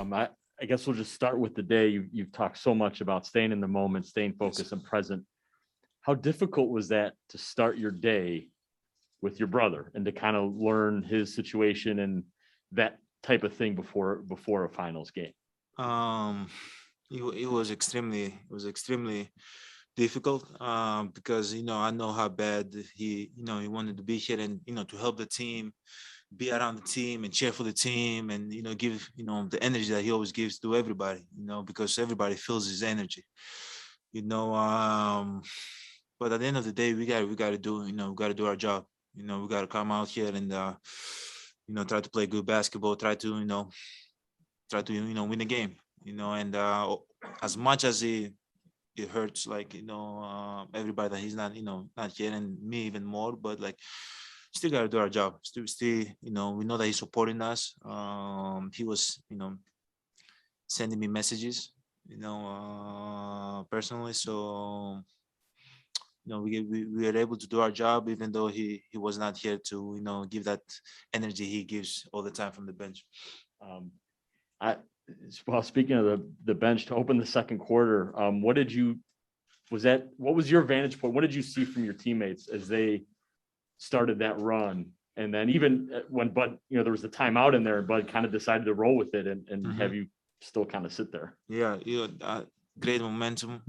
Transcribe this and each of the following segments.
I guess we'll just start with the day. You've talked so much about staying in the moment, staying focused and present. How difficult was that to start your day with your brother and to kind of learn his situation and that type of thing before a finals game? It was extremely difficult because I know how bad he wanted to be here and to help the team, be around the team and cheer for the team and give the energy that he always gives to everybody, because everybody feels his energy, you know um but at the end of the day we got to do we got to do our job. We got to come out here and try to play good basketball, try to win the game, and as much as it hurts, like everybody that he's not here, and me even more, but like still got to do our job. Still we know that he's supporting us. He was sending me messages personally, so we were able to do our job even though he was not here to give that energy he gives all the time from the bench. Um, I well, speaking of the bench to open the second quarter, what was your vantage point? What did you see from your teammates as they started that run? And then even when Bud, there was the timeout in there, and Bud kind of decided to roll with it and have you still kind of sit there. Yeah, great momentum.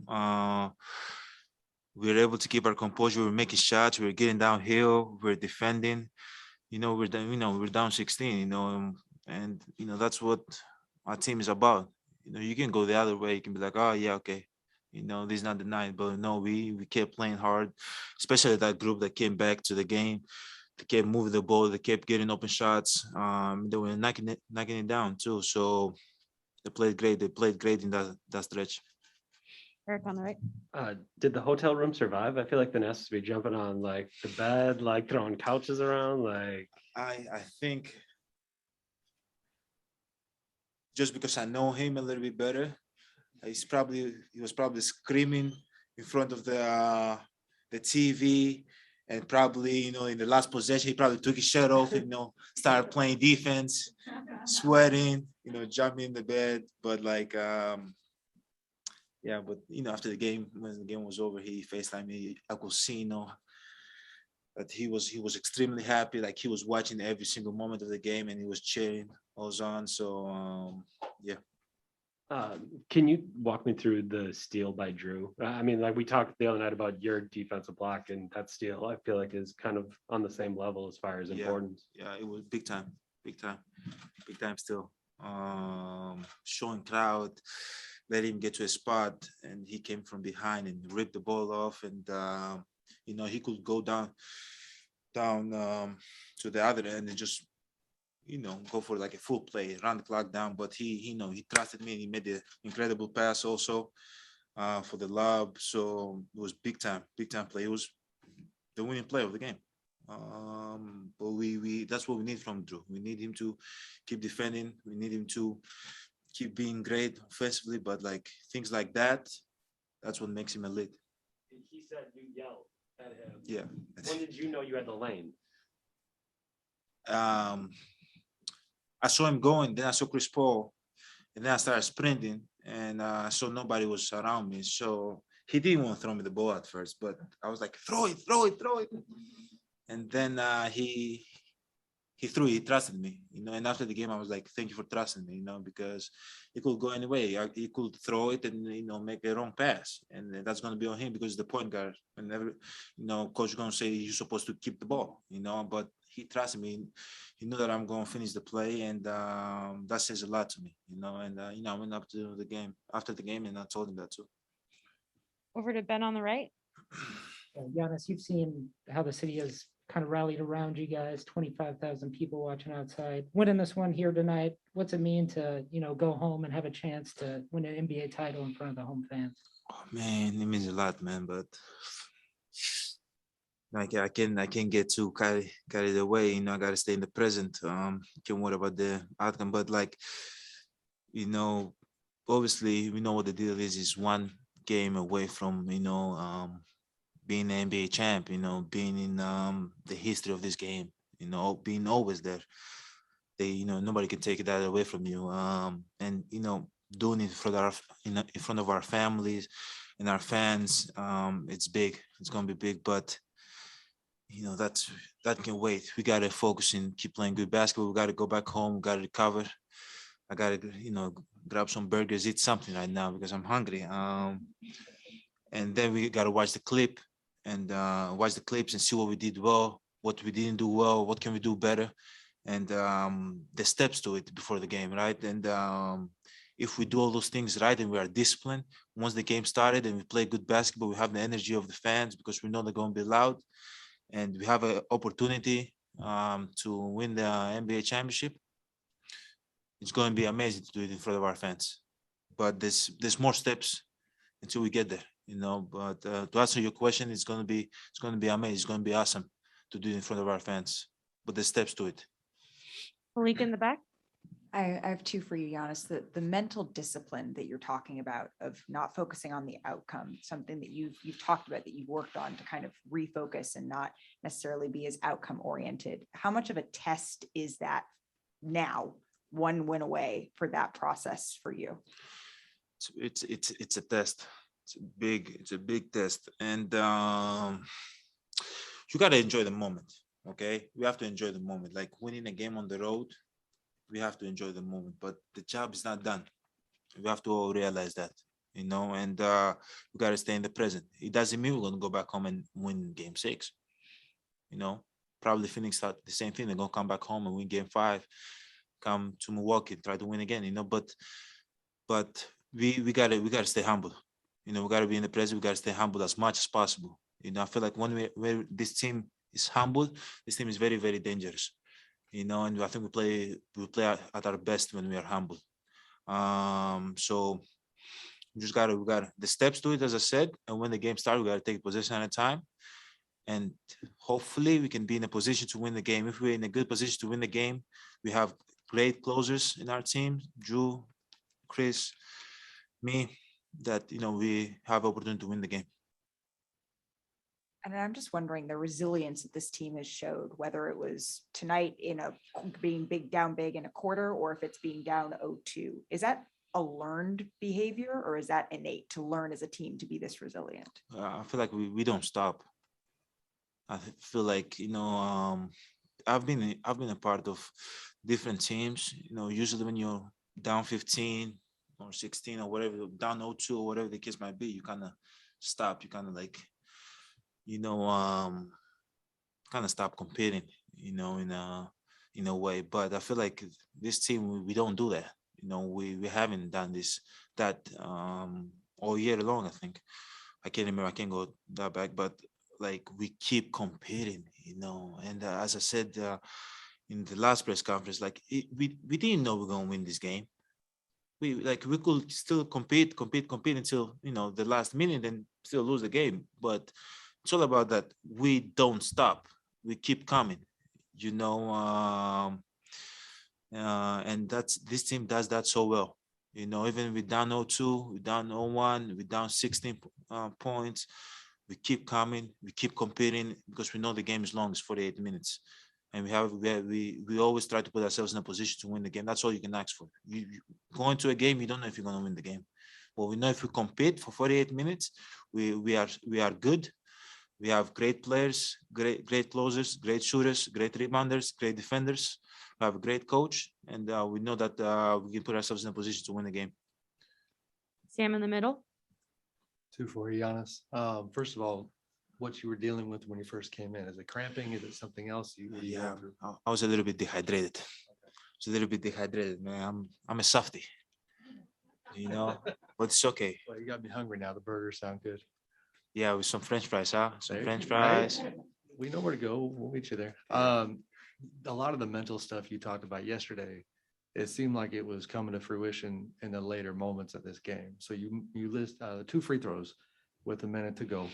We were able to keep our composure. We were making shots. We were getting downhill. We were defending. We're down 16. And that's what our team is about. You can go the other way. You can be like, oh yeah, okay. This is not the night, but no, we kept playing hard, especially that group that came back to the game. They kept moving the ball. They kept getting open shots. They were knocking it down too. So they played great. They played great in that stretch. Eric on the right. Did the hotel room survive? I feel like the Nest has to be jumping on like the bed, like throwing couches around. Like I think just because I know him a little bit better, he was probably screaming in front of the TV, and probably in the last possession he probably took his shirt off and started playing defense, sweating, jumping in the bed, but like yeah, but after the game, when the game was over, he FaceTimed me. I could see, that he was extremely happy. Like he was watching every single moment of the game and he was cheering all on. So yeah. can you walk me through the steal by Drew? I mean, like we talked the other night about your defensive block, and that steal I feel like is kind of on the same level as far as importance. Yeah, it was big time still. Showing crowd, let him get to a spot, and he came from behind and ripped the ball off, and he could go down to the other end and just go for like a full play, run the clock down. But he trusted me, and he made the incredible pass also for the lob. So it was big time play. It was the winning play of the game. But we that's what we need from Drew. We need him to keep defending. We need him to keep being great offensively, but like things like that's what makes him elite. He said you yelled at him. Yeah. When did you know you had the lane? I saw him going, then I saw Chris Paul, and then I started sprinting, and I saw nobody was around me. So he didn't want to throw me the ball at first, but I was like, throw it. And then he threw it. He trusted me, and after the game, I was like, thank you for trusting me, because it could go any way. He could throw it and, make a wrong pass. And that's going to be on him because he's the point guard. Whenever, coach is going to say you're supposed to keep the ball, but he trusted me. He knew that I'm going to finish the play, and that says a lot to me, and, I went up to the game after the game, and I told him that too. Over to Ben on the right. Giannis, you've seen how the city has kind of rallied around you guys, 25,000 people watching outside. Winning this one here tonight, what's it mean to, go home and have a chance to win an NBA title in front of the home fans? Oh, man, it means a lot, man, but like I can't get too carried away. I gotta stay in the present. Can't worry about the outcome. But like, obviously we know what the deal is. Is one game away from being an NBA champ. Being in the history of this game. Being always there. nobody can take that away from you. And doing it in front of our families and our fans, it's big. It's gonna be big, but that can wait. We gotta focus and keep playing good basketball. We gotta go back home. We gotta recover. I gotta, grab some burgers, eat something right now because I'm hungry. And then we gotta watch the clip and watch the clips and see what we did well, what we didn't do well, what can we do better, and the steps to it before the game, right? And if we do all those things right and we are disciplined, once the game started and we play good basketball, we have the energy of the fans because we know they're going to be loud, and we have an opportunity to win the NBA championship. It's going to be amazing to do it in front of our fans. But there's more steps until we get there, But to answer your question, it's going to be amazing. It's going to be awesome to do it in front of our fans. But there's steps to it. Malik in the back. I have two for you, Giannis. The mental discipline that you're talking about of not focusing on the outcome, something that you've talked about, that you've worked on to kind of refocus and not necessarily be as outcome oriented. How much of a test is that now, one win away, for that process for you? It's a test. It's a big test, and you gotta enjoy the moment. Okay, we have to enjoy the moment. Like winning a game on the road, we have to enjoy the moment. But the job is not done. We have to all realize that, and we gotta stay in the present. It doesn't mean we're gonna go back home and win Game 6. Probably Phoenix thought the same thing. They're gonna come back home and win Game 5. Come to Milwaukee, try to win again. But we gotta stay humble. We gotta be in the present. We gotta stay humble as much as possible. I feel like when this team is humble, this team is very, very dangerous. And I think we play at our best when we are humble. So we got the steps to it, as I said. And when the game starts, we gotta take possession at a time. And hopefully we can be in a position to win the game. If we're in a good position to win the game, we have great closers in our team, Drew, Chris, me, that we have opportunity to win the game. And I'm just wondering the resilience that this team has showed, whether it was tonight being down big in a quarter, or if it's being down 0-2. Is that a learned behavior, or is that innate to learn as a team to be this resilient? I feel like we don't stop. I feel like I've been a part of different teams. Usually when you're down 15 or 16 or whatever, down 0-2 or whatever the case might be, you kind of stop. You kind of like kind of stop competing, in a way. But I feel like this team, we don't do that. We haven't done that all year long. I think I can't remember. I can't go that back, but like we keep competing, And as I said in the last press conference, like we didn't know we're gonna win this game. We could still compete until the last minute and still lose the game. But it's all about that. We don't stop. We keep coming, and this team does that so well. Even we down 0-2, we down 0-1, we down 16 points. We keep coming, we keep competing because we know the game is long, it's 48 minutes. And we always try to put ourselves in a position to win the game. That's all you can ask for. You go into a game, you don't know if you're going to win the game. But we know if we compete for 48 minutes, we are good. We have great players, great closers, great shooters, great rebounders, great defenders. We have a great coach, and we know that we can put ourselves in a position to win the game. Sam in the middle. Two for you, Giannis. First of all, what you were dealing with when you first came in, is it cramping? Is it something else? Yeah, I was a little bit dehydrated. Man. I'm a softie, but it's okay. Well, you got me hungry now. The burgers sound good. Yeah, with some French fries, huh? Some There- French fries. right? We know where to go. We'll meet you there. A lot of the mental stuff you talked about yesterday, it seemed like it was coming to fruition in the later moments of this game. So you list 2 free throws with a minute to go,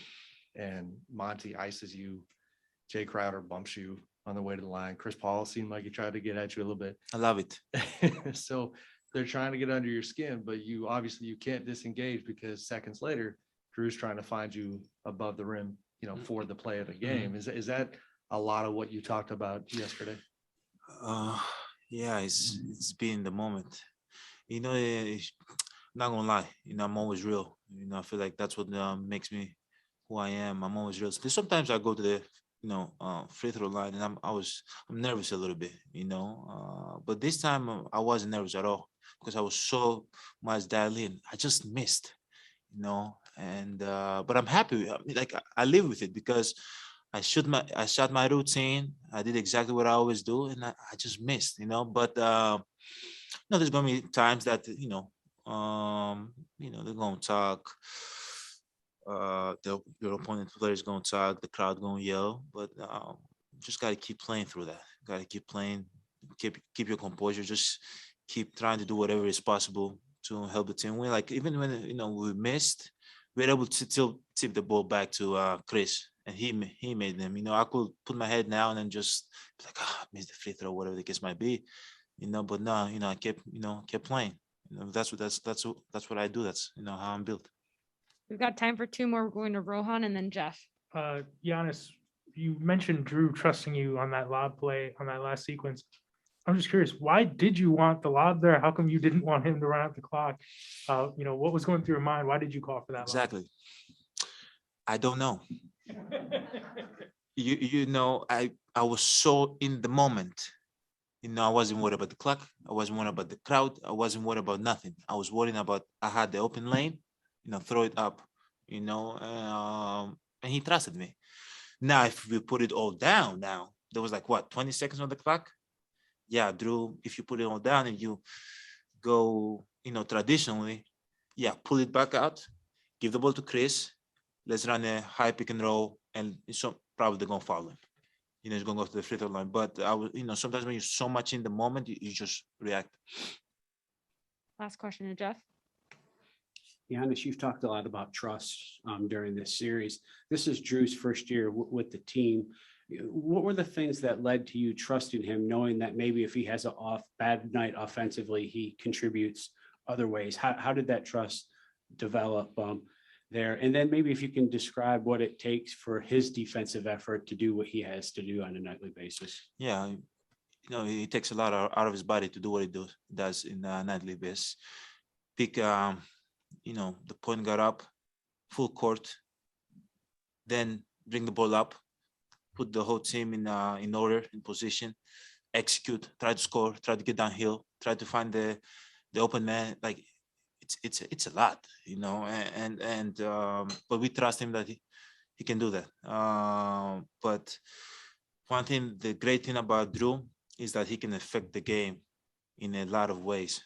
and Monty ices you. Jay Crowder bumps you on the way to the line. Chris Paul seemed like he tried to get at you a little bit. I love it. So they're trying to get under your skin, but you can't disengage, because seconds later, Drew's trying to find you above the rim, for the play of the game. Is that a lot of what you talked about yesterday? Yeah, it's been the moment. You know, not gonna lie. You know, I'm always real. You know, I feel like that's what makes me who I am. I'm always real. Because sometimes I go to the free throw line and I'm nervous a little bit. You know, but this time I wasn't nervous at all because I was so much dialed in. I just missed. You know, and but I'm happy. I mean, like I live with it because I shot my routine. I did exactly what I always do, and I just missed. You know, but there's gonna be times that they're gonna talk. Your opponent player is gonna talk. The crowd gonna yell, but just gotta keep playing through that. Gotta keep playing. Keep your composure. Just keep trying to do whatever is possible to help the team win. Like even when we missed, we were able to still tip the ball back to Chris, and he made them. You know, I could put my head down and just be like, missed the free throw, whatever the case might be. But no, I kept playing. That's what I do. That's how I'm built. We've got time for two more. We're going to Rohan and then Jeff. Giannis, you mentioned Drew trusting you on that lob play on that last sequence. I'm just curious, why did you want the lob there? How come you didn't want him to run out the clock? What was going through your mind? Why did you call for that? Exactly. I don't know. I was so in the moment. I wasn't worried about the clock. I wasn't worried about the crowd. I wasn't worried about nothing. I was worried about I had the open lane, throw it up, and he trusted me. Now, if we put it all down now, there was like what, 20 seconds on the clock? Yeah, Drew, if you put it all down and you go, traditionally, yeah, pull it back out, give the ball to Chris, let's run a high pick and roll, and probably they're gonna foul him. He's gonna go to the free throw line. But I was, sometimes when you're so much in the moment, you just react. Last question to Jeff. Giannis, you've talked a lot about trust during this series. This is Drew's first year with the team. What were the things that led to you trusting him, knowing that maybe if he has a bad night offensively, he contributes other ways? How did that trust develop there? And then maybe if you can describe what it takes for his defensive effort to do what he has to do on a nightly basis. Yeah, he takes a lot out of his body to do what he does in a nightly basis. Pick, the point guard up, full court, then bring the ball up, put the whole team in order, in position, execute, try to score, try to get downhill, try to find the open man. Like it's a lot, but we trust him that he can do that. But one thing, the great thing about Drew is that he can affect the game in a lot of ways.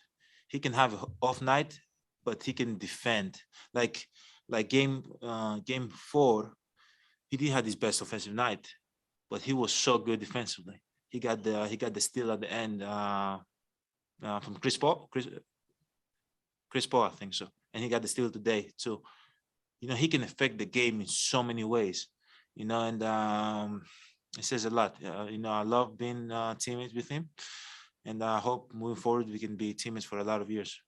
He can have an off night, but he can defend. Like game 4, he didn't have his best offensive night, but he was so good defensively. He got the steal at the end from Chris Paul, I think so, and he got the steal today too. He can affect the game in so many ways. And it says a lot. I love being teammates with him, and I hope moving forward we can be teammates for a lot of years.